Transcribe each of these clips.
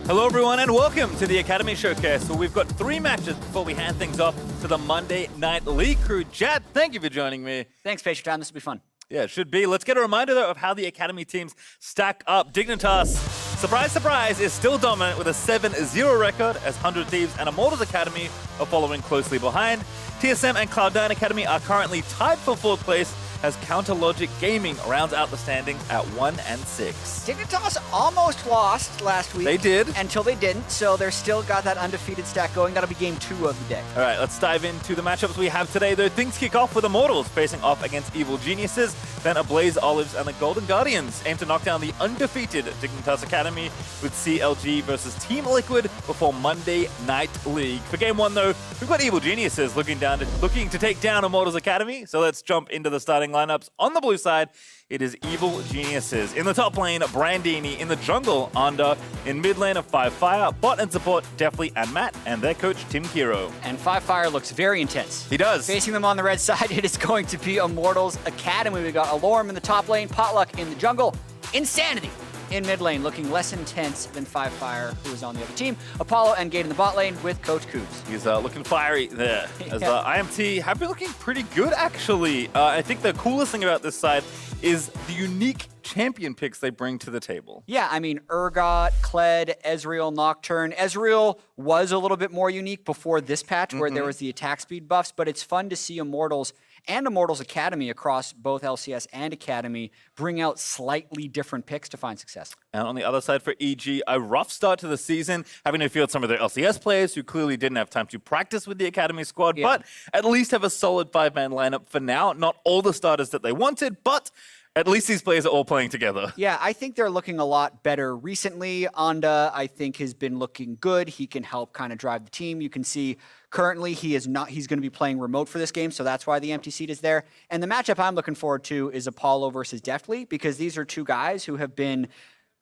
Hello everyone and welcome to the Academy Showcase, where we've got 3 matches before we hand things off to the Monday Night League crew. Jad, thank you for joining me. Thanks, Paige, for your time. This will be fun. Yeah, it should be. Let's get a reminder though of how the Academy teams stack up. Dignitas, surprise, surprise, is still dominant with a 7-0 record, as 100 Thieves and Immortals Academy are following closely behind. TSM and Cloud9 Academy are currently tied for 4th place, as Counter Logic Gaming rounds out the standings at 1 and 6. Dignitas almost lost last week. They did. Until they didn't, so they're still got that undefeated stack going. That'll be game 2 of the day. All right, let's dive into the matchups we have today, though. Things kick off with Immortals facing off against Evil Geniuses, then Ablaze Olives and the Golden Guardians aim to knock down the undefeated Dignitas Academy with CLG versus Team Liquid before Monday Night League. For game 1, though, we've got Evil Geniuses looking to take down Immortals Academy, so let's jump into the starting lineups. On the blue side, it is Evil Geniuses. In the top lane, Brandini. In the jungle, Onda. In mid lane of FLICKR, bot and support, Deftly and Matt, and their coach, Tim Kiro. And FLICKR looks very intense. He does. Facing them on the red side, it is going to be Immortals Academy. We got Alorm in the top lane, Potluck in the jungle, Insanity in mid lane, looking less intense than FLICKR, who is on the other team. Apollo and Gate in the bot lane with Coach Coos. He's looking fiery there. As IMT have been looking pretty good, actually. I think the coolest thing about this side is the unique champion picks they bring to the table. Yeah, I mean, Urgot, Kled, Ezreal, Nocturne. Ezreal was a little bit more unique before this patch, where there was the attack speed buffs, but it's fun to see Immortals and Immortals Academy across both LCS and Academy bring out slightly different picks to find success. And on the other side for EG, a rough start to the season, having to field some of their LCS players who clearly didn't have time to practice with the Academy squad, but at least have a solid 5-man lineup for now. Not all the starters that they wanted, but at least these players are all playing together. Yeah, I think they're looking a lot better recently. Onda, I think, has been looking good. He can help kind of drive the team. You can see currently he's going to be playing remote for this game, so that's why the empty seat is there. And the matchup I'm looking forward to is Apollo versus Deftly, because these are 2 guys who have been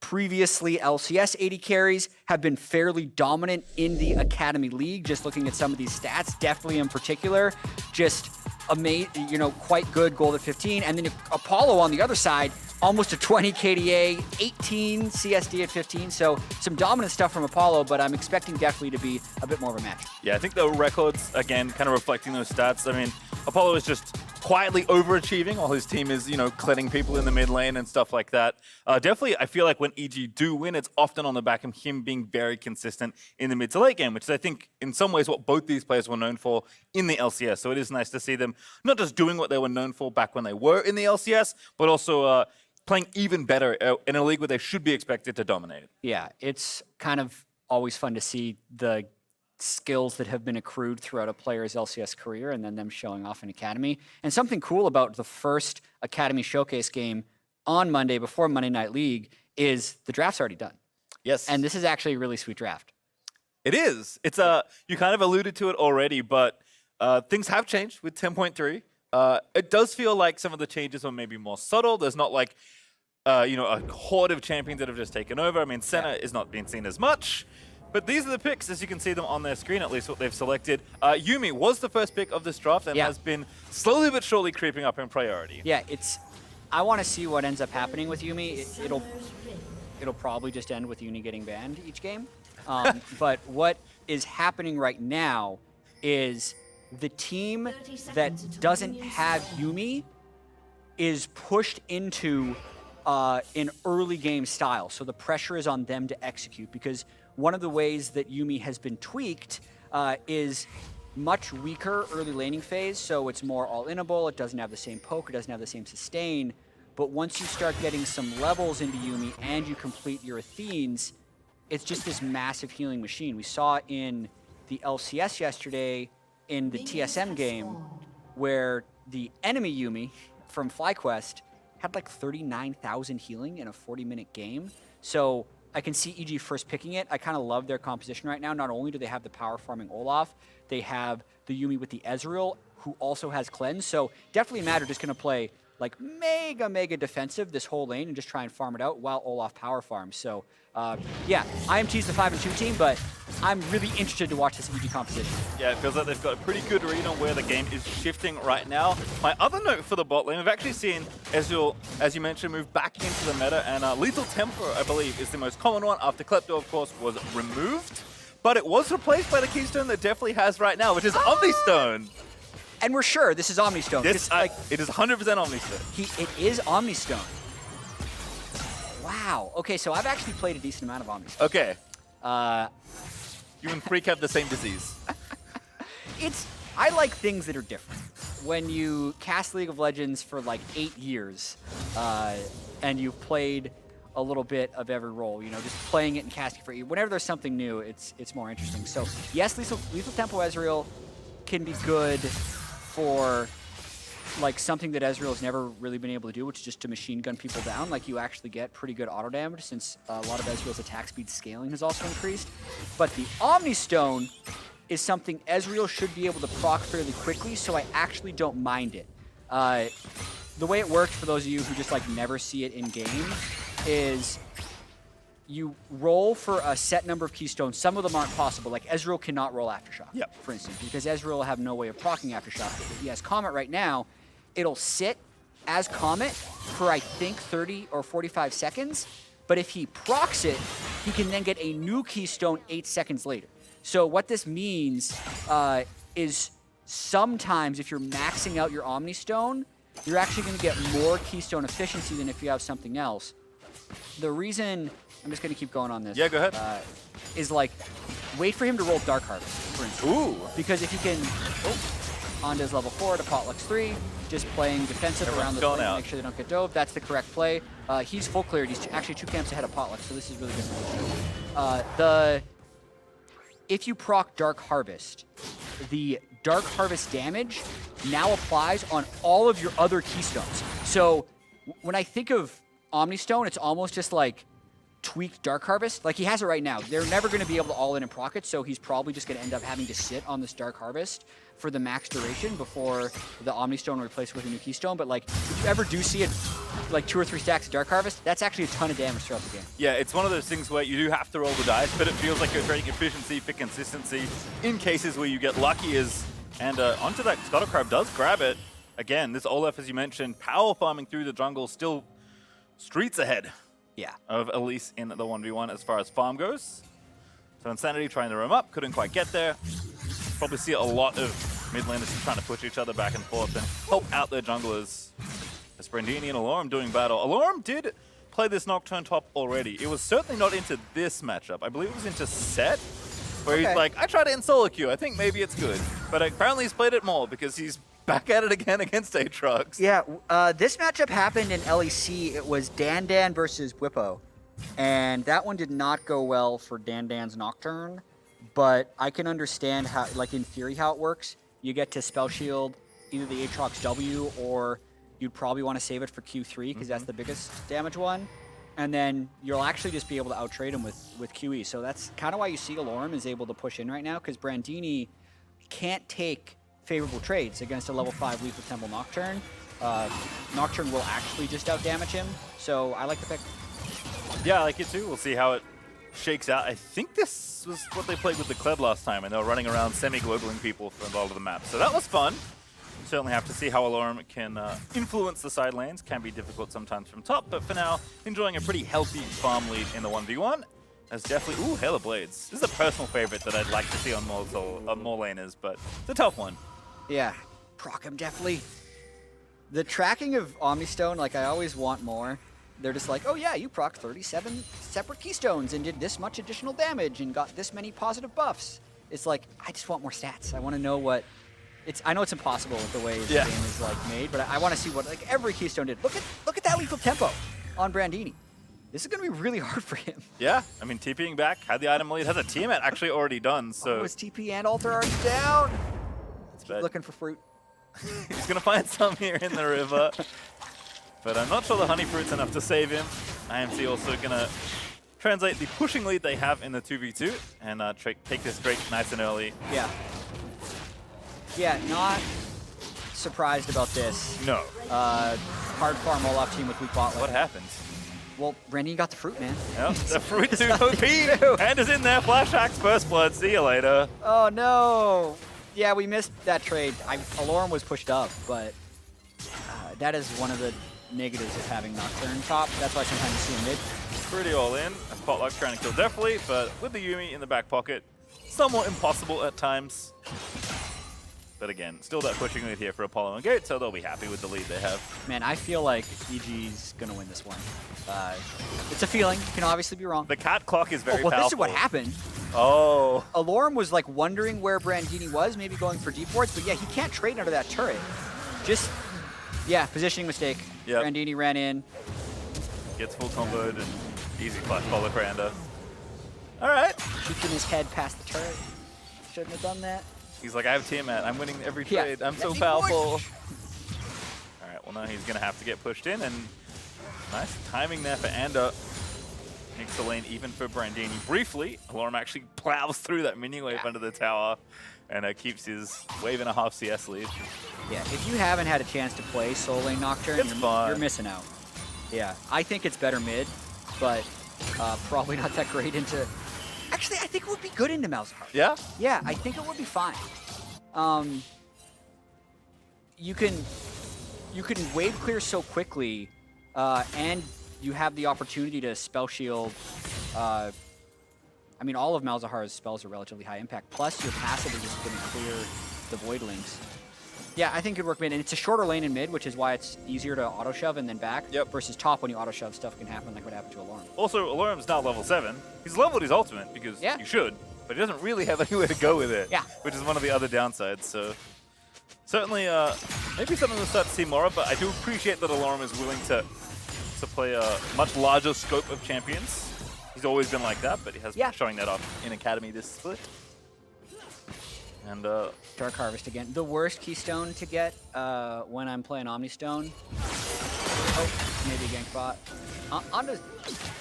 previously LCS AD carries, have been fairly dominant in the Academy League. Just looking at some of these stats, Deftly in particular, just quite good, gold at 15. And then Apollo on the other side, almost a 20 KDA, 18 CSD at 15. So some dominant stuff from Apollo, but I'm expecting Deftly to be a bit more of a match. Yeah, I think the records, again, kind of reflecting those stats. I mean, Apollo is just quietly overachieving while his team is, cleaning people in the mid lane and stuff like that. Definitely, I feel like when EG do win, it's often on the back of him being very consistent in the mid to late game, which is, I think, in some ways what both these players were known for in the LCS. So it is nice to see them not just doing what they were known for back when they were in the LCS, but also playing even better in a league where they should be expected to dominate. Yeah, it's kind of always fun to see the skills that have been accrued throughout a player's LCS career and then them showing off in Academy. And something cool about the first Academy Showcase game on Monday before Monday Night League is the draft's already done. Yes. And this is actually a really sweet draft. It is. It's you kind of alluded to it already, but things have changed with 10.3. It does feel like some of the changes are maybe more subtle. There's not like, a horde of champions that have just taken over. I mean, Senna is not being seen as much. But these are the picks, as you can see them on their screen, at least what they've selected. Yuumi was the first pick of this draft and has been slowly but surely creeping up in priority. Yeah, I want to see what ends up happening with Yuumi. It'll probably just end with Yuumi getting banned each game. But what is happening right now is the team that doesn't have Yuumi is pushed into an early game style. So the pressure is on them to execute, because one of the ways that Yuumi has been tweaked is much weaker early laning phase, so it's more all-inable, it doesn't have the same poke, it doesn't have the same sustain, but once you start getting some levels into Yuumi and you complete your Athenes, it's just this massive healing machine. We saw in the LCS yesterday in the TSM game where the enemy Yuumi from FlyQuest had like 39,000 healing in a 40-minute game. So I can see EG first picking it. I kind of love their composition right now. Not only do they have the power farming Olaf, they have the Yuumi with the Ezreal, who also has cleanse. So definitely Matter just going to play like mega defensive this whole lane and just try and farm it out while Olaf power farms. So yeah, IMT's the 5-2 team, but I'm really interested to watch this EG composition. Yeah, it feels like they've got a pretty good read on where the game is shifting right now. My other note for the bot lane, we've actually seen Ezreal, as you mentioned, move back into the meta, and Lethal Temper, I believe, is the most common one after Klepto, of course, was removed. But it was replaced by the keystone that definitely has right now, which is Omnistone. And we're sure this is Omnistone. This, it is 100% Omnistone. It is Omnistone. Wow. Okay, so I've actually played a decent amount of Omnistone. Okay. You and Freak have the same disease. I like things that are different. When you cast League of Legends for like 8 years, and you've played a little bit of every role, you know, just playing it and casting for you. Whenever there's something new, it's more interesting. So yes, Lethal Tempo Ezreal can be good for like something that Ezreal's never really been able to do, which is just to machine gun people down. Like you actually get pretty good auto damage since a lot of Ezreal's attack speed scaling has also increased. But the Omnistone is something Ezreal should be able to proc fairly quickly, so I actually don't mind it. The way it works, for those of you who just like never see it in game, is you roll for a set number of keystones. Some of them aren't possible. Like Ezreal cannot roll Aftershock, for instance, because Ezreal will have no way of proccing Aftershock. If he has Comet right now, it'll sit as Comet for, I think, 30 or 45 seconds. But if he procs it, he can then get a new keystone 8 seconds later. So what this means is sometimes if you're maxing out your Omnistone, you're actually going to get more keystone efficiency than if you have something else. The reason, I'm just going to keep going on this. Yeah, go ahead. Is like, wait for him to roll Dark Harvest, for instance. Ooh. Because if you can, Onda's level 4 to Potlux 3, just playing defensive around the lane to make sure they don't get dove. That's the correct play. He's full cleared. He's actually 2 camps ahead of Potlux, so this is really good for him. If you proc Dark Harvest, the Dark Harvest damage now applies on all of your other keystones. So when I think of Omnistone, it's almost just like tweaked Dark Harvest. Like he has it right now. They're never going to be able to all in and proc it, so he's probably just going to end up having to sit on this Dark Harvest for the max duration before the Omnistone will replace it with a new keystone. But like, if you ever do see it, like 2 or 3 stacks of Dark Harvest, that's actually a ton of damage throughout the game. Yeah, it's one of those things where you do have to roll the dice, but it feels like you're trading efficiency for consistency in cases where you get lucky. And onto that, Scuttle Crab does grab it. Again, this Olaf, as you mentioned, power farming through the jungle, still streets ahead. Yeah. Of Elise in the 1v1 as far as farm goes. So Insanity trying to roam up, couldn't quite get there. Probably see a lot of mid laners trying to push each other back and forth and help out their junglers. As Brandini and Alorum doing battle. Alorum did play this Nocturne top already. It was certainly not into this matchup. I believe it was into Set, where he's like, I tried it in solo queue. I think maybe it's good. But apparently he's played it more because he's back at it again against Aatrox. Yeah, this matchup happened in LEC. It was Dandan versus Whippo. And that one did not go well for Dandan's Nocturne. But I can understand how, like in theory, how it works. You get to Spell Shield either the Aatrox W, or you'd probably want to save it for Q3 because that's the biggest damage one. And then you'll actually just be able to out-trade him with QE. So that's kind of why you see Alorum is able to push in right now, because Brandini can't take favorable trades against a level 5 Lethal Temple Nocturne. Nocturne will actually just out-damage him, so I like the pick. Yeah, I like it too. We'll see how it shakes out. I think this was what they played with the Kled last time, and they were running around semi-globaling people for a lot of the map. So that was fun. Certainly have to see how Alorum can influence the side lanes. Can be difficult sometimes from top, but for now, enjoying a pretty healthy farm lead in the 1v1. That's definitely, ooh, Hail of Blades. This is a personal favorite that I'd like to see on more laners, but it's a tough one. Yeah, proc him definitely. The tracking of Omnistone, like I always want more. They're just like, oh yeah, you proc 37 separate keystones and did this much additional damage and got this many positive buffs. It's like, I just want more stats. I want to know what, I know it's impossible with the way the game is like made, but I want to see what like every keystone did. Look at that lethal tempo on Brandini. This is going to be really hard for him. Yeah, I mean, TPing back, had the item lead, has a Tiamat actually already done, so. Oh, his TP and altar already down. Keep looking for fruit. He's going to find some here in the river. But I'm not sure the honey fruit's enough to save him. IMTA also going to translate the pushing lead they have in the 2v2 and take this Drake nice and early. Yeah. Yeah, not surprised about this. No. hard farm Olaf team with weak bot lane. What happened? Well, Brandini got the fruit, man. Yep, the fruit too OP. And is in there. Flash hacks first blood. See you later. Oh no. Yeah, we missed that trade. Alorum was pushed up, but that is one of the negatives of having Nocturne top. That's why sometimes you see him mid. Pretty all in. Spotlight trying to kill definitely, but with the Yuumi in the back pocket, somewhat impossible at times. But again, still that pushing lead here for Apollo and Gate, so they'll be happy with the lead they have. Man, I feel like EG's gonna win this one. It's a feeling. You can obviously be wrong. The cat clock is very powerful. This is what happened. Oh. Alorum was like wondering where Brandini was, maybe going for deep wards, but yeah, he can't trade under that turret. Just, yeah, positioning mistake. Yep. Brandini ran in. Gets full comboed and easy flash follow Cranda. All right. Shooting his head past the turret. Shouldn't have done that. He's like, I have Tiamat. I'm winning every Yeah. trade. I'm so Let me powerful. push. All right, well, now he's going to have to get pushed in, and nice timing there for Anda. Makes the lane even for Brandini. Briefly, Alorum actually plows through that mini wave under the tower and keeps his wave and a half CS lead. Yeah, if you haven't had a chance to play Soul Lane Nocturne, you're missing out. Yeah, I think it's better mid, but probably not that great into... Actually, I think it would be good into Malzahar. Yeah? Yeah, I think it would be fine. You can wave clear so quickly, and you have the opportunity to spell shield. I mean, all of Malzahar's spells are relatively high impact. Plus, your passive is just going to clear the Voidlings. Yeah, I think it would work mid, and it's a shorter lane in mid, which is why it's easier to auto shove and then back. Yep. Versus top, when you auto shove, stuff can happen like what happened to Alorum. Also, Alorum's now level 7. He's leveled his ultimate because you should, but he doesn't really have anywhere to go with it. Yeah. Which is one of the other downsides. So certainly, maybe something we'll start to see more of. But I do appreciate that Alorum is willing to play a much larger scope of champions. He's always been like that, but he has been showing that off in Academy this split. And Dark Harvest again. The worst keystone to get when I'm playing Omnistone. Oh, maybe a gank bot.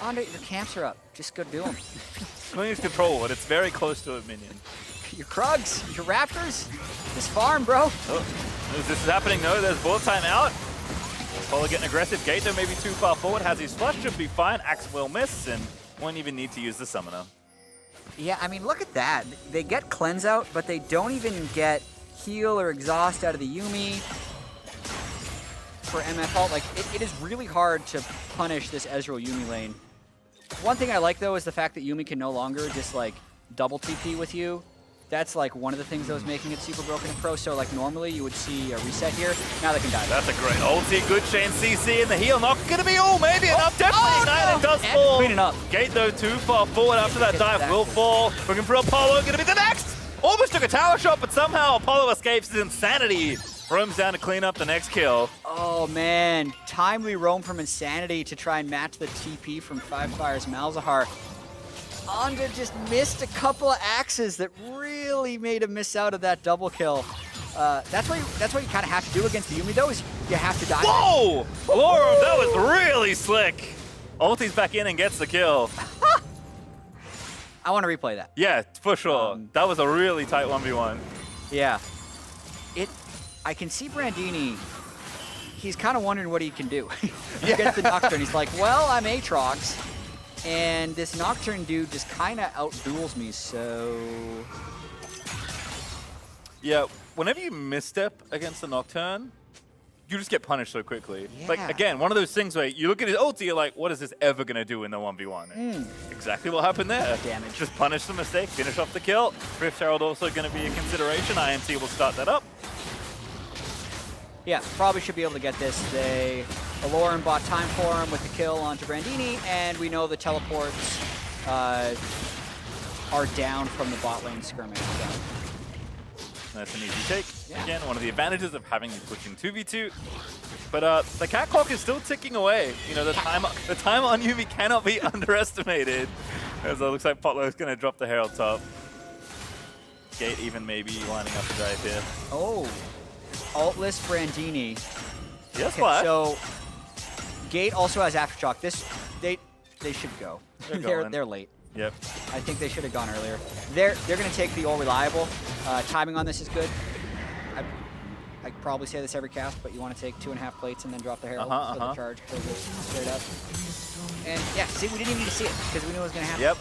Andre, your camps are up. Just go do them. Queen's control, and it's very close to a minion. Your Krugs, your Raptors, just farm, bro. Oh, this is happening. No, there's bullet time out. Apollo getting aggressive. Gato maybe too far forward. Has his flush, should be fine. Axe will miss, and won't even need to use the summoner. Yeah, I mean, look at that. They get cleanse out, but they don't even get heal or exhaust out of the Yuumi for MF ult. Like, it is really hard to punish this Ezreal Yuumi lane. One thing I like, though, is the fact that Yuumi can no longer just, like, double TP with you. That's, like, one of the things that was making it super broken in Pro. So, like, normally you would see a reset here. Now they can die. That's a great ulti. Good chain CC, and the heal not going to be all. Maybe enough. Definitely ignite. It does fall. Cleaning up. Gate, though, too far forward after that dive. Will fall. Looking for Apollo. Going to be the next. Almost took a tower shot, but somehow Apollo escapes his insanity. Roams down to clean up the next kill. Oh, man. Timely roam from Insanity to try and match the TP from Five Fire's Malzahar. Anda just missed a couple of axes that really made him miss out of that double kill. That's what you kind of have to do against the Yuumi, though, is you have to die. Whoa! Alorum, that was really slick. Ulti's back in and gets the kill. I want to replay that. Yeah, for sure. That was a really tight 1v1. Yeah. I can see Brandini. He's kind of wondering what he can do against the Nocturne. He's like, well, I'm Aatrox. And this Nocturne dude just kind of out-duels me, so... Yeah, whenever you misstep against the Nocturne, you just get punished so quickly. Yeah. Like, again, one of those things where you look at his ulti, you're like, what is this ever going to do in the 1v1? Exactly what happened there. Damage. Just punish the mistake, finish off the kill. Rift Herald also going to be a consideration. IMTA will start that up. Yeah, probably should be able to get this. Alorum bought time for him with the kill onto Brandini, and we know the teleports are down from the bot lane skirmish. So. That's an easy take. Yeah. Again, one of the advantages of having you push in 2v2. But the cat clock is still ticking away. You know, the time on Yuumi cannot be underestimated. As it looks like Potlow is going to drop the Herald top. Gate even maybe lining up a dive here. Oh. Altless Brandini. Yes, okay, so Gate also has Aftershock. They should go. They're late. Yep. I think they should have gone earlier. They're going to take the all reliable. Timing on this is good. probably say this every cast, but you want to take 2.5 plates and then drop the herald so the charge goes straight up. And yeah, see, we didn't even need to see it because we knew it was going to happen. Yep.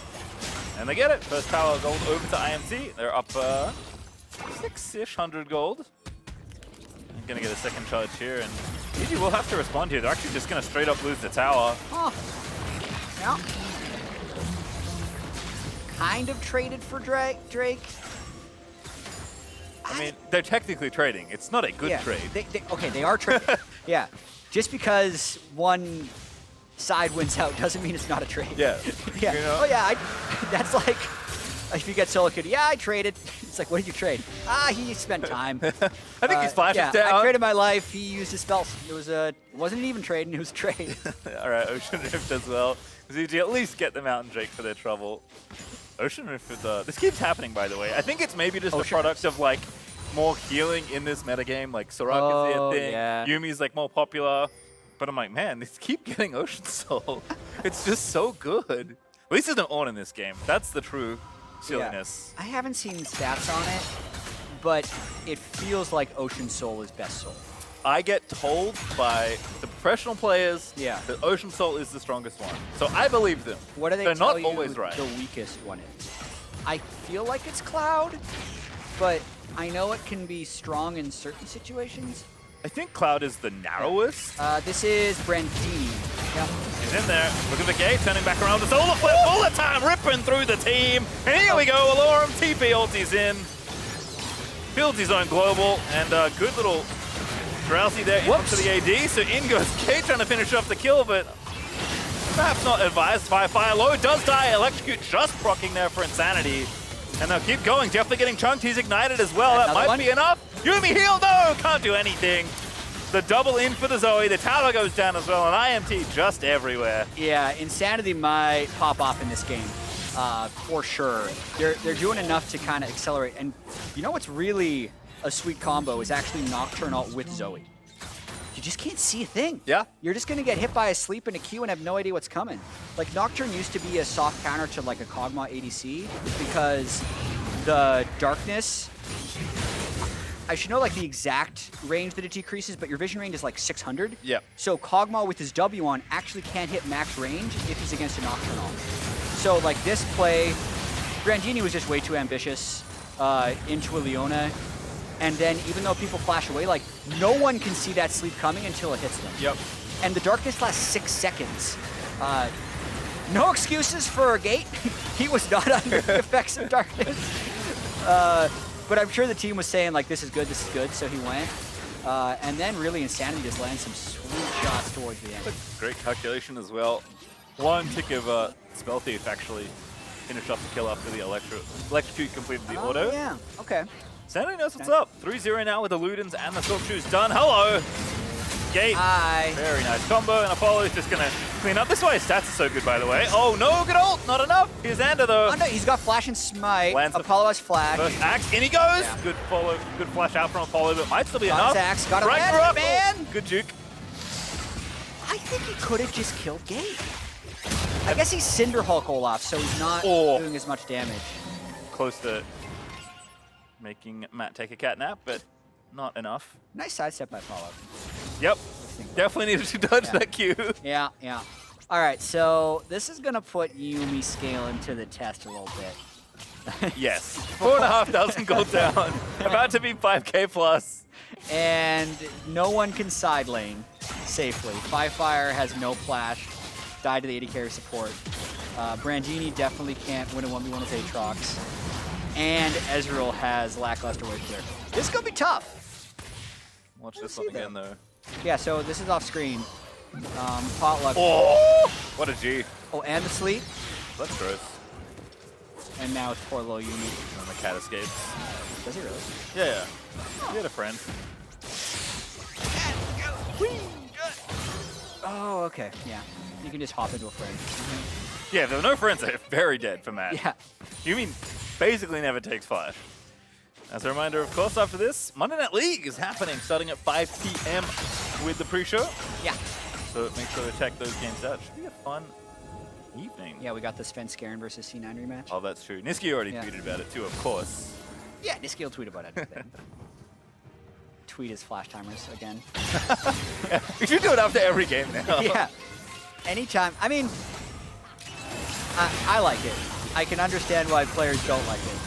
And they get it. First power gold over to IMT. They're up 6-ish hundred gold. I'm going to get a second charge here, and EG will have to respond here. They're actually just going to straight up lose the tower. Oh. Yeah. Kind of traded for Drake. I mean, they're technically trading. It's not a good trade. Okay, they are trading. Yeah. Just because one side wins out doesn't mean it's not a trade. Yeah. Yeah. You know? Oh, yeah. That's like if you get Solo Kid. Yeah, I traded. It's like, what did you trade? He spent time. I think his flash is down. I traded my life. He used his spells. It wasn't even trading. It was a trade. All right, Ocean Rift as well. Because EG at least get them out and Drake for their trouble. Ocean Rift with this keeps happening, by the way. I think it's maybe just a product of like more healing in this metagame. Like Soraka's their thing. Yeah. Yumi's like more popular. But I'm like, man, these keep getting Ocean Soul. It's just so good. At least there's no on in this game. That's the true silliness. Yeah. I haven't seen stats on it, but it feels like Ocean Soul is best soul. I get told by the professional players that Ocean Soul is the strongest one. So I believe them. What do they They're tell not you always right. the weakest one is? I feel like it's Cloud, but I know it can be strong in certain situations. I think Cloud is the narrowest. This is Brandini. Yep. He's in there, looking for Gate, turning back around. It's all flip, bullet time, ripping through the team. And here we go, Alorum TP ulti's in. Builds his own global, and good little Drowsy there into the AD. So in goes Gate trying to finish off the kill, but perhaps not advised. Fire low, does die. Electrocute just proccing there for Insanity. And they'll keep going. Definitely getting chunked. He's ignited as well. That might be enough. Yumi heal, no! Can't do anything. The double in for the Zoe. The tower goes down as well. And IMT just everywhere. Yeah, Insanity might pop off in this game. For sure. They're doing enough to kind of accelerate. And you know what's really a sweet combo is actually Nocturne ult with Zoe. You just can't see a thing. Yeah. You're just going to get hit by a sleep and a Q and have no idea what's coming. Like, Nocturne used to be a soft counter to, like, a Kog'Maw ADC because the darkness... I should know, like, the exact range that it decreases, but your vision range is, like, 600. Yep. So Kog'Maw with his W on actually can't hit max range if he's against a Nocturne ult. So, like, this play, Brandini was just way too ambitious into a Leona. And then even though people flash away, like, no one can see that sleep coming until it hits them. Yep. And the darkness lasts 6 seconds. No excuses for Gate. He was not under the effects of darkness. But I'm sure the team was saying, like, this is good, so he went. And then really Insanity just lands some sweet shots towards the end. Great calculation as well. One tick of Spell Thief actually finished off the kill after the Electrocute completed the auto. Yeah, okay. Sanity knows what's up. 3-0 now with the Ludens and the Silk Shoes done. Hello! Gate. Hi. Very nice combo, and Apollo's just going to clean up. This is why his stats are so good, by the way. Oh, no, good ult. Not enough. Here's Xander, though. Oh, no, he's got Flash and Smite. Lands Apollo has Flash. First axe. In he goes. Yeah. Good follow. Good flash out from Apollo, but might still be Got enough. his axe. Got a right land, up. man. Oh, good juke. I think he could have just killed Gate. I guess he's Cinder Hulk Olaf, so he's not doing as much damage. Close to making Matt take a cat nap, but not enough. Nice sidestep by Apollo. Yep. Definitely needed to dodge that Q. Yeah, yeah. All right, so this is going to put Yumi scaling to the test a little bit. Yes. 4,500 gold down. About to be 5K plus. And no one can side lane safely. Fire has no flash. Died to the 80 carry support. Brandini definitely can't win a 1v1 with Aatrox. And Ezreal has lackluster wave clear. This is going to be tough. Watch this one again, though. Yeah, so this is off screen. Potluck. Oh! What a G. Oh, and the sleep. That's gross. And now it's poor little Yumi. And the cat escapes. Does he really? Yeah. He had a friend. Oh, okay. Yeah. You can just hop into a friend. Yeah, if there were no friends, they're very dead for Matt. Yeah. You mean basically never takes flash. As a reminder, of course, after this, Monday Night League is happening starting at 5 p.m. with the pre-show. Yeah. So make sure to check those games out. Should be a fun evening. Yeah, we got the Sven Skaren versus C9 rematch. Oh, that's true. Niski already tweeted about it too, of course. Yeah, Niski will tweet about everything. tweet his flash timers again. You should do it after every game now. Yeah. Anytime. I mean, I like it. I can understand why players don't like it.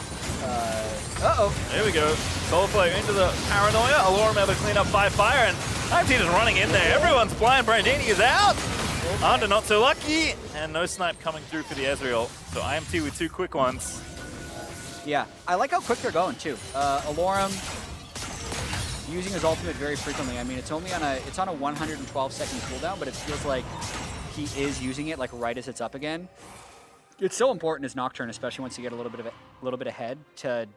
Uh-oh. There we go. Soul player into the paranoia. Alorum able to clean up by fire, and IMT just running in there. Everyone's blind. Brandini is out. Under not so lucky, and no snipe coming through for the Ezreal. So IMT with 2 quick ones. Yeah, I like how quick they're going too. Alorum using his ultimate very frequently. I mean, it's only on a 112-second cooldown, but it feels like he is using it like right as it's up again. It's so important as Nocturne, especially once you get a little bit ahead to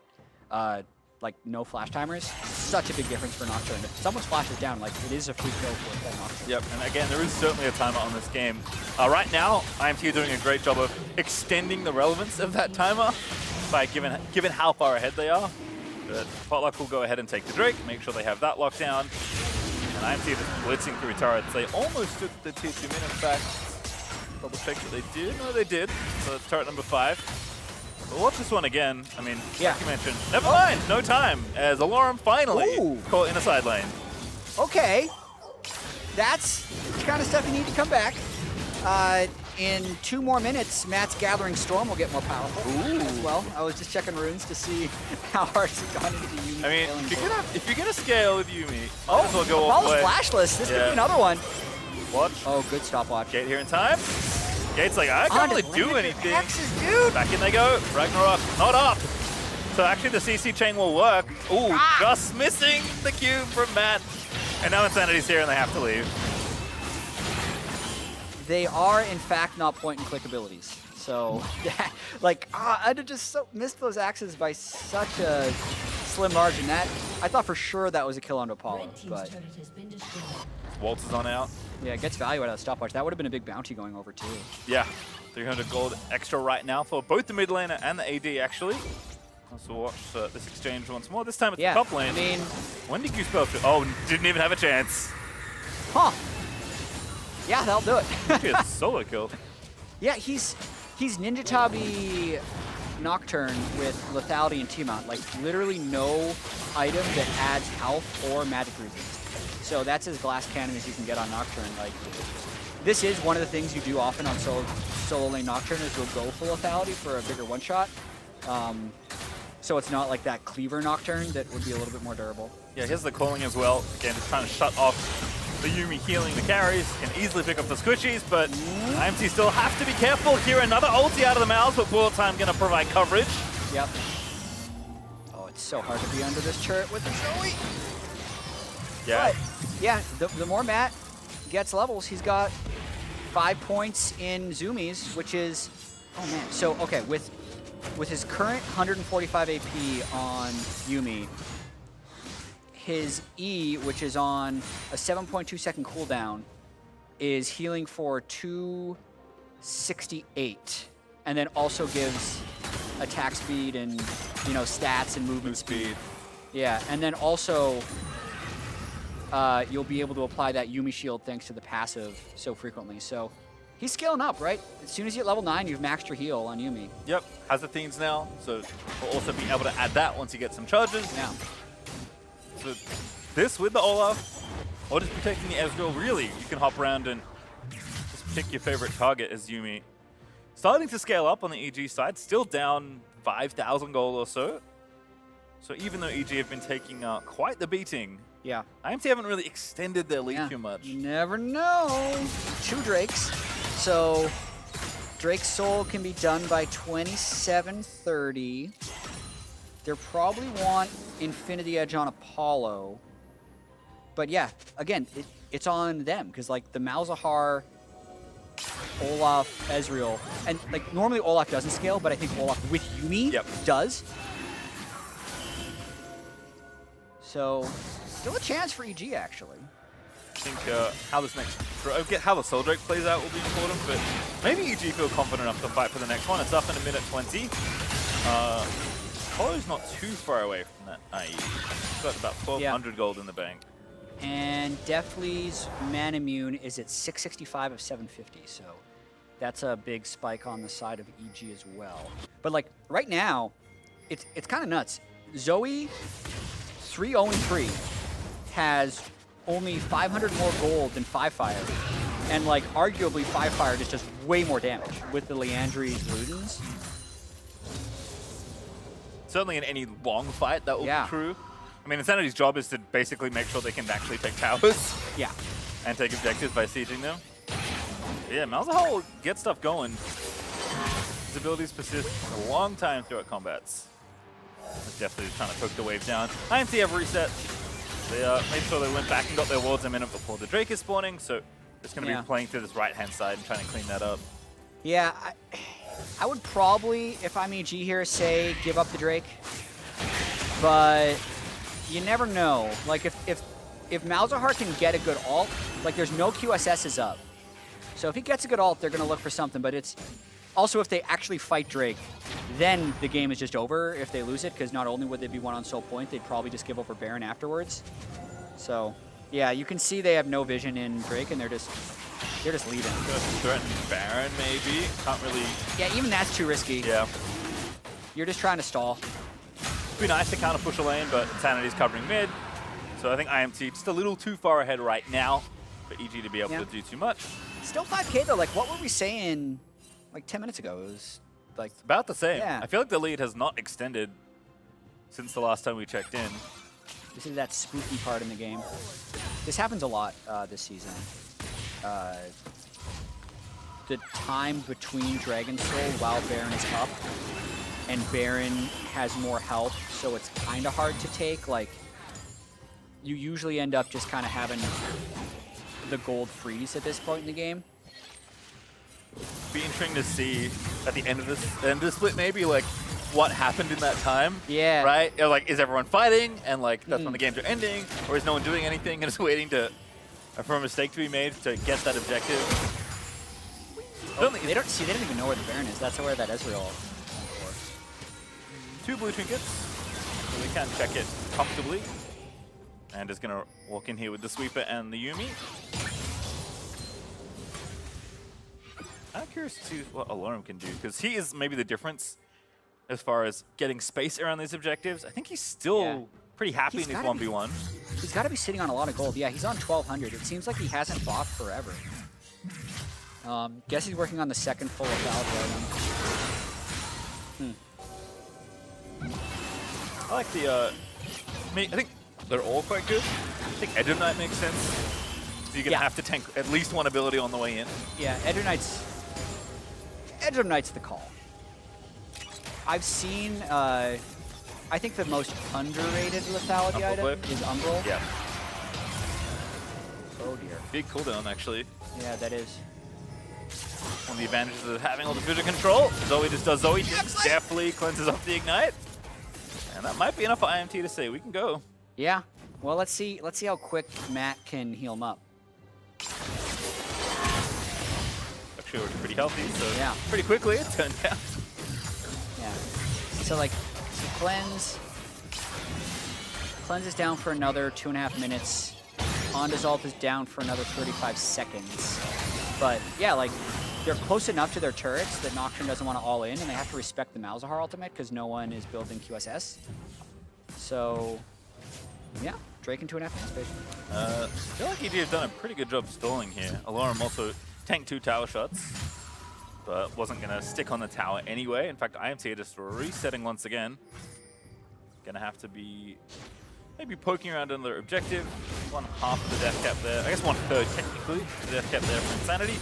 like no flash timers. Such a big difference for Nocturne. If someone's flash is down, like it is a free kill for Nocturne. Yep, and again, there is certainly a timer on this game. Right now, IMT are doing a great job of extending the relevance of that timer by given how far ahead they are. But Potluck will go ahead and take the Drake, make sure they have that locked down. And IMT just blitzing through turrets. They almost took the tier 2 min, in fact. Double check that they did. No, they did. So that's turret number 5. But watch this one again. I mean, yeah. Like you mentioned, never mind, no time, as Alorum finally caught in a side lane. Okay. That's the kind of stuff you need to come back. In 2 more minutes, Matt's Gathering Storm will get more powerful as well. I was just checking runes to see how hard it's gone into the Yuumi. I mean, if you're gonna scale with Yuumi, might as well go all the Apollo's way. flashless. This could be another one. Watch. Oh, good stopwatch. Gate here in time. Gate's like, I can't really do anything. Axes, dude. Back in they go. Ragnarok, not up. So actually the CC chain will work. Ooh, just missing the cube from Matt. And now Insanity's here and they have to leave. They are, in fact, not point-and-click abilities. So, like, I just missed those axes by such a slim margin. That I thought for sure that was a kill onto Apollo, but Waltz is on out. yeah, it gets value out of the stopwatch. That would have been a big bounty going over too. Yeah, 300 gold extra right now for both the mid laner and the AD, actually. So watch this exchange once more. This time it's the top lane. I mean, when did you spell? Oh, didn't even have a chance. Huh. Yeah, that'll do it. Actually, a solo kill. Yeah, he's Ninja Tabi Nocturne with lethality and T-mount. Like literally no item that adds health or magic resistance. So that's as glass cannon as you can get on Nocturne. Like this is one of the things you do often on solo lane Nocturne is you'll go for lethality for a bigger one shot. So it's not like that cleaver Nocturne that would be a little bit more durable. Yeah, here's the calling as well. Again, just trying to shut off the Yuumi healing the carries. Can easily pick up the squishies, but IMT still have to be careful here. Another ulti out of the mouths, but Bullet Time going to provide coverage. Yep. Oh, it's so hard to be under this turret with the Zoe. Yeah. But, yeah, the more Matt gets levels, he's got 5 points in Zoomies, which is, oh man. So, okay, with his current 145 AP on Yuumi, his E, which is on a 7.2 second cooldown, is healing for 268, and then also gives attack speed and, you know, stats and movement speed. Yeah, and then also you'll be able to apply that Yuumi shield thanks to the passive so frequently. So he's scaling up, right? As soon as you hit level 9, you've maxed your heal on Yuumi. Yep, has the Themes now, so we'll also be able to add that once you get some charges. Yeah. So this with the Olaf, or just protecting the Ezreal, really, you can hop around and just pick your favorite target as Yuumi. Starting to scale up on the EG side, still down 5,000 gold or so. So even though EG have been taking quite the beating, Yeah. IMT haven't really extended their lead too much. You never know. 2 Drakes. So Drake's Soul can be done by 27:30. They'll probably want Infinity Edge on Apollo. But yeah, again, it's on them because like the Malzahar, Olaf, Ezreal, and like normally Olaf doesn't scale, but I think Olaf with Yuumi does. So still a chance for EG actually. I think how this next, how the Soul Drake plays out will be important, but maybe EG feel confident enough to fight for the next one. It's up in a minute 20. Apollo's not too far away from that IE. He's got about 1,200 gold in the bank. And Deathly's Man Immune is at 665 of 750, so that's a big spike on the side of EG as well. But like right now, it's kind of nuts. Zoe 3-0-3 has only 500 more gold than FiFire. And like arguably FiFire just does way more damage with the Leandri's Ludens. Certainly in any long fight, that will be true. I mean, Insanity's job is to basically make sure they can actually take towers. Yeah. And take objectives by sieging them. Yeah, Malzahar will get stuff going. His abilities persist for a long time throughout combats. He's definitely trying to poke the wave down. IMTA have reset. They made sure they went back and got their wards a minute before the Drake is spawning, so just going to be playing through this right-hand side and trying to clean that up. Yeah, I would probably, if I'm EG here, say give up the Drake. But you never know. Like, if Malzahar can get a good ult, like, there's no QSSs up. So if he gets a good ult, they're going to look for something. But it's also, if they actually fight Drake, then the game is just over if they lose it, because not only would they be one on soul point, they'd probably just give over Baron afterwards. So, yeah, you can see they have no vision in Drake, and they're just leaving. Threaten Baron, maybe. Can't really... Yeah, even that's too risky. Yeah. You're just trying to stall. It'd be nice to counter push a lane, but Insanity's covering mid. So I think IMT just a little too far ahead right now for EG to be able to do too much. Still 5K though, like what were we saying like 10 minutes ago? It was like... It's about the same. Yeah. I feel like the lead has not extended since the last time we checked in. This is that spooky part in the game. This happens a lot this season. The time between Dragon Soul while Baron is up and Baron has more health, so it's kind of hard to take. Like, you usually end up just kind of having the gold freeze at this point in the game. Be interesting to see at the end of this split, maybe like what happened in that time. Yeah. Right? Or, like, is everyone fighting and like that's when the games are ending, or is no one doing anything and just waiting for a mistake to be made to get that objective? Oh, they don't even know where the Baron is. That's where that Ezreal. 2 blue trinkets, so we can check it comfortably. And is gonna walk in here with the sweeper and the Yuumi. I'm curious to see what Alarm can do, because he is maybe the difference as far as getting space around these objectives. I think he's still pretty happy in his 1v1. He's got to be sitting on a lot of gold. Yeah, he's on 1,200. It seems like he hasn't bought forever. Guess he's working on the second full of Valve. I like the, I think they're all quite good. I think Edge of Knight makes sense. So you're going to have to tank at least one ability on the way in. Yeah, Edge of Knight's the call. I've seen, I think the most underrated lethality item is Umbral. Yeah. Oh dear. Big cooldown, actually. Yeah, that is. One of the advantages of having all the vision control. Zoe just does Zoe things, definitely cleanses up the Ignite. And that might be enough for IMT to say we can go. Yeah. Well, let's see how quick Matt can heal him up. Actually, we're pretty healthy, so pretty quickly it turned out. Yeah. So like, cleanse is down for another 2.5 minutes. Honda's ult is down for another 35 seconds. But yeah, like, they're close enough to their turrets that Nocturne doesn't want to all in, and they have to respect the Malzahar ultimate because no one is building QSS. So, yeah, Drake in 2.5 minutes, basically. I feel like EG have done a pretty good job stalling here. Alarm also tanked 2 tower shots, but wasn't going to stick on the tower anyway. In fact, IMTA just resetting once again. Gonna have to be maybe poking around on their objective. 1/2 of the death cap there. I guess 1/3 technically. The death cap there for Insanity.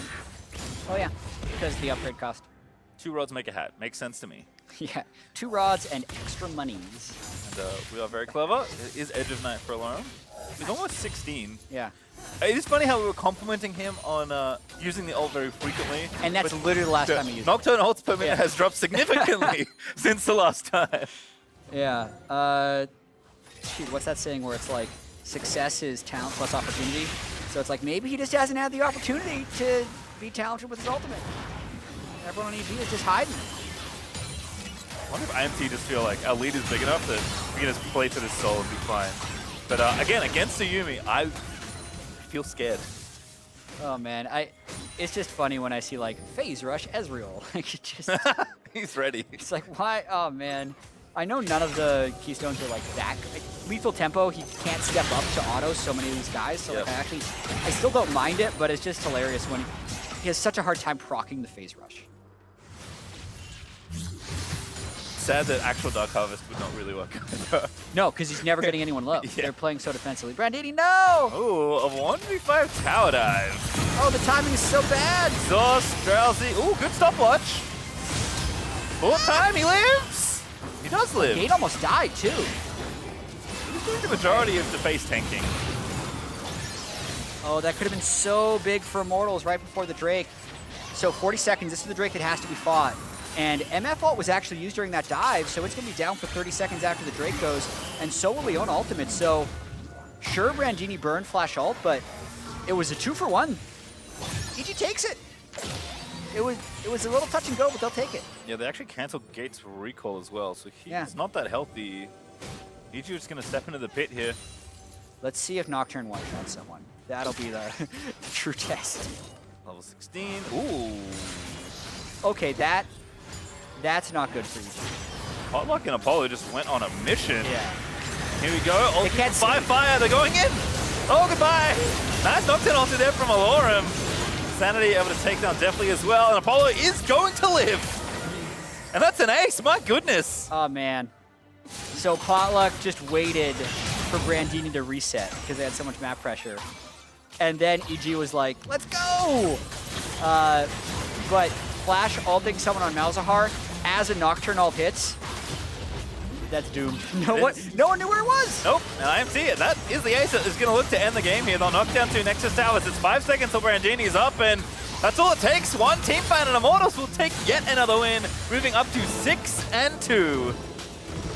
Oh yeah, because the upgrade cost. 2 rods make a hat. Makes sense to me. Yeah, 2 rods and extra monies. And we are very clever. It is Edge of Night for Alarm. He's almost 16. Yeah. It is funny how we were complimenting him on using the ult very frequently. And that's literally the last time he used it. Nocturne ults per minute has dropped significantly since the last time. Yeah. Shoot, what's that saying where it's like, success is talent plus opportunity? So it's like, maybe he just hasn't had the opportunity to be talented with his ultimate. Everyone on EG is just hiding. I wonder if IMT just feel like our lead is big enough that we can just play to this soul and be fine. But again, against the Yuumi, I feel scared. Oh man, it's just funny when I see like phase rush Ezreal. Like it just he's ready. It's like why? Oh man, I know none of the Keystones are like that. Like, lethal tempo, he can't step up to auto so many of these guys. So like, I still don't mind it, but it's just hilarious when he has such a hard time proccing the phase rush. Sad that actual Dark Harvest would not really work. No, because he's never getting anyone low. Yeah. They're playing so defensively. Brandini, no! Ooh, a 1v5 tower dive. Oh, the timing is so bad. Exhaust, Drowsy. Ooh, good stopwatch. Full time, he lives. He does live. Gate almost died, too. He's doing the majority of the base tanking. Oh, that could have been so big for Immortals right before the Drake. So 40 seconds, this is the Drake that has to be fought. And MF ult was actually used during that dive, so it's going to be down for 30 seconds after the Drake goes, and so will Leona ultimate. So, sure, Brandini burned flash ult, but it was a 2-for-1. EG takes it. It was a little touch and go, but they'll take it. Yeah, they actually canceled Gate's recall as well, so he's Yeah. not that healthy. EG is just going to step into the pit here. Let's see if Nocturne one-shots someone. That'll be the true test. Level 16. Ooh. Okay, that's not good for you. Potluck and Apollo just went on a mission. Yeah. Here we go. They can't see. Fire. They're going in. Oh, goodbye. Nice Nocturne ulti there from Alorum. Sanity able to take down Deftly as well. And Apollo is going to live. And that's an ace. My goodness. Oh, man. So Potluck just waited for Brandini to reset because they had so much map pressure. And then EG was like, let's go! But Flash ulting someone on Malzahar as a Nocturne ult hits, that's doomed. No one knew where it was! Nope, and IMTA, that is the ace that is going to look to end the game here. They'll knock down 2 Nexus Towers. It's 5 seconds till Brandini's up, and that's all it takes. One team fight, and Immortals will take yet another win, moving up to 6-2.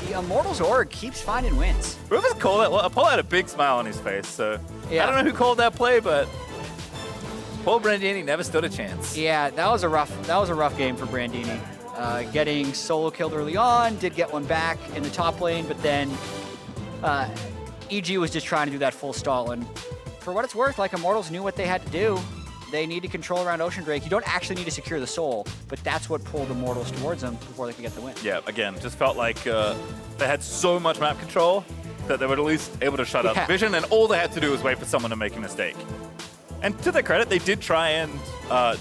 The Immortals org keeps finding wins. Whoever's called that, well, Apollo had a big smile on his face, so Yeah. I don't know who called that play, but Paul Brandini never stood a chance. Yeah, that was a rough game for Brandini. Getting solo killed early on, did get one back in the top lane, but then EG was just trying to do that full stall. And for what it's worth, like Immortals knew what they had to do. They need to control around Ocean Drake. You don't actually need to secure the soul, but that's what pulled Immortals towards them before they could get the win. Yeah, again, just felt like they had so much map control that they were at least able to shut out the vision, and all they had to do was wait for someone to make a mistake. And to their credit, they did try and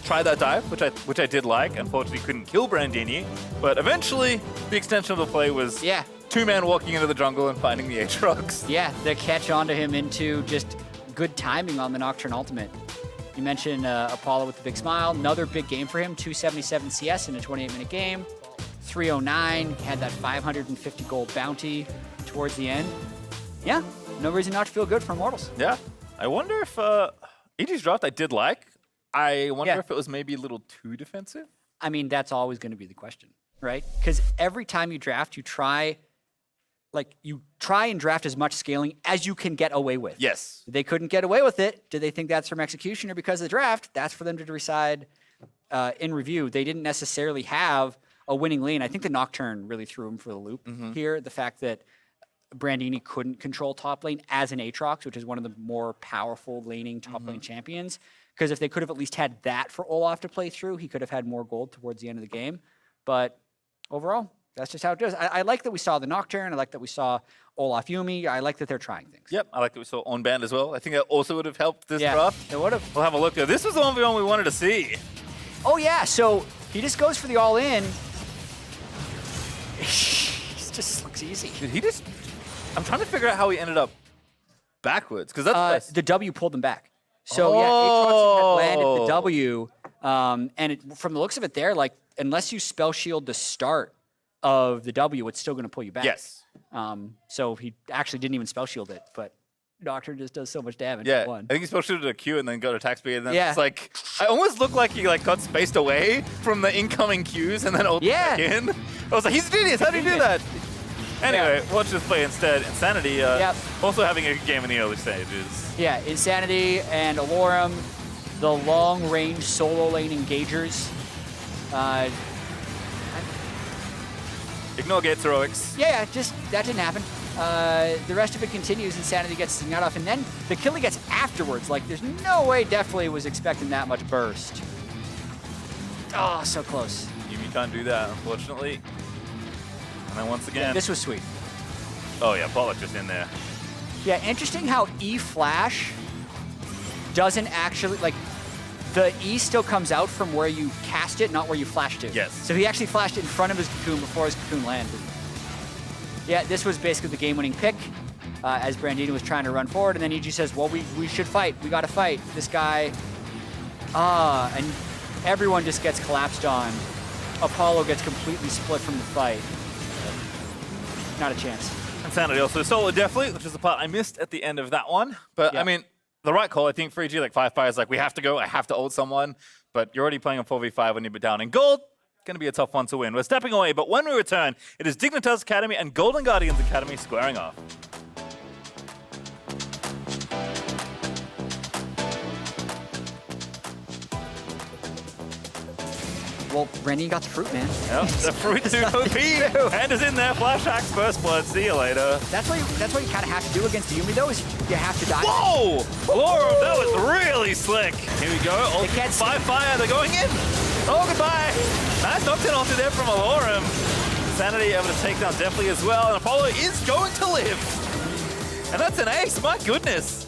try that dive, which I did like. Unfortunately, couldn't kill Brandini, but eventually the extension of the play was two-man walking into the jungle and finding the Aatrox. Yeah, the catch onto him into just good timing on the Nocturne ultimate. You mentioned Apollo with the big smile. Another big game for him, 277 CS in a 28-minute game. 309, had that 550 gold bounty towards the end. Yeah, no reason not to feel good for Immortals. Yeah, I wonder if EG's draft I did like. I wonder if it was maybe a little too defensive. I mean, that's always going to be the question, right? Because every time you draft, you try and draft as much scaling as you can get away with. Yes. They couldn't get away with it. Do they think that's from execution or because of the draft? That's for them to decide in review. They didn't necessarily have a winning lane. I think the Nocturne really threw him for the loop here. The fact that Brandini couldn't control top lane as an Aatrox, which is one of the more powerful laning top lane champions. Because if they could have at least had that for Olaf to play through, he could have had more gold towards the end of the game. But overall, that's just how it goes. I like that we saw the Nocturne. I like that we saw Olaf Yuumi. I like that they're trying things. Yep, I like that we saw on band as well. I think that also would have helped this Yeah, draft. it would have. We'll have a look there. This was the 1v1 we wanted to see. Oh, yeah. So he just goes for the all-in. It just looks easy. Did he just... I'm trying to figure out how he ended up backwards, because that's... The W pulled them back. So, yeah, Aatrox had landed the W. And from the looks of it there, like, unless you spell shield the start of the W, it's still going to pull you back. Yes. So he actually didn't even spell shield it, but Doctor just does so much damage Yeah, at one. I think he's supposed to do a Q and then go to attack speed, and then Yeah. it's like... I almost looked like he got spaced away from the incoming Qs and then ulted back in. I was like, he's a genius, how do you do that? Anyway, watch this play instead. Insanity also having a good game in the early stages. Yeah, Insanity and Alorum, the long-range solo lane engagers. Ignore Gates heroics. Yeah, just that didn't happen. The rest of it continues. Insanity gets the off, and then the kill he gets afterwards. Like, there's no way Deftly was expecting that much burst. Oh, so close. Yuumi can't do that, unfortunately. And then once again... This was sweet. Oh yeah, Pollock just in there. Yeah, interesting how E flash doesn't actually, like, the E still comes out from where you cast it, not where you flashed it. Yes. So he actually flashed it in front of his cocoon before his cocoon landed. Yeah, this was basically the game-winning pick as Brandino was trying to run forward, and then EG says, well, we should fight. We got to fight. This guy, and everyone just gets collapsed on. Apollo gets completely split from the fight. Not a chance. Insanity also solo definitely, which is the part I missed at the end of that one. But Yeah. I mean, the right call, I think, for EG, like 5-5 is like, we have to go, I have to ult someone. But you're already playing a 4v5 when you're down in gold. Going to be a tough one to win. We're stepping away, but when we return, it is Dignitas Academy and Golden Guardians Academy squaring off. Well, Brandino got the fruit, man. Yep, the fruit to OP. Hand is in there. Flash Axe, first blood. See you later. That's what you kind of have to do against Yumi, though, is you have to die. Whoa! Laura, that was really slick. Here we go. They can't see. 5 fire. They're going in. Oh, goodbye. Nice knockdown onto there from Alorum. Sanity able to take down definitely as well. And Apollo is going to live. And that's an ace. My goodness.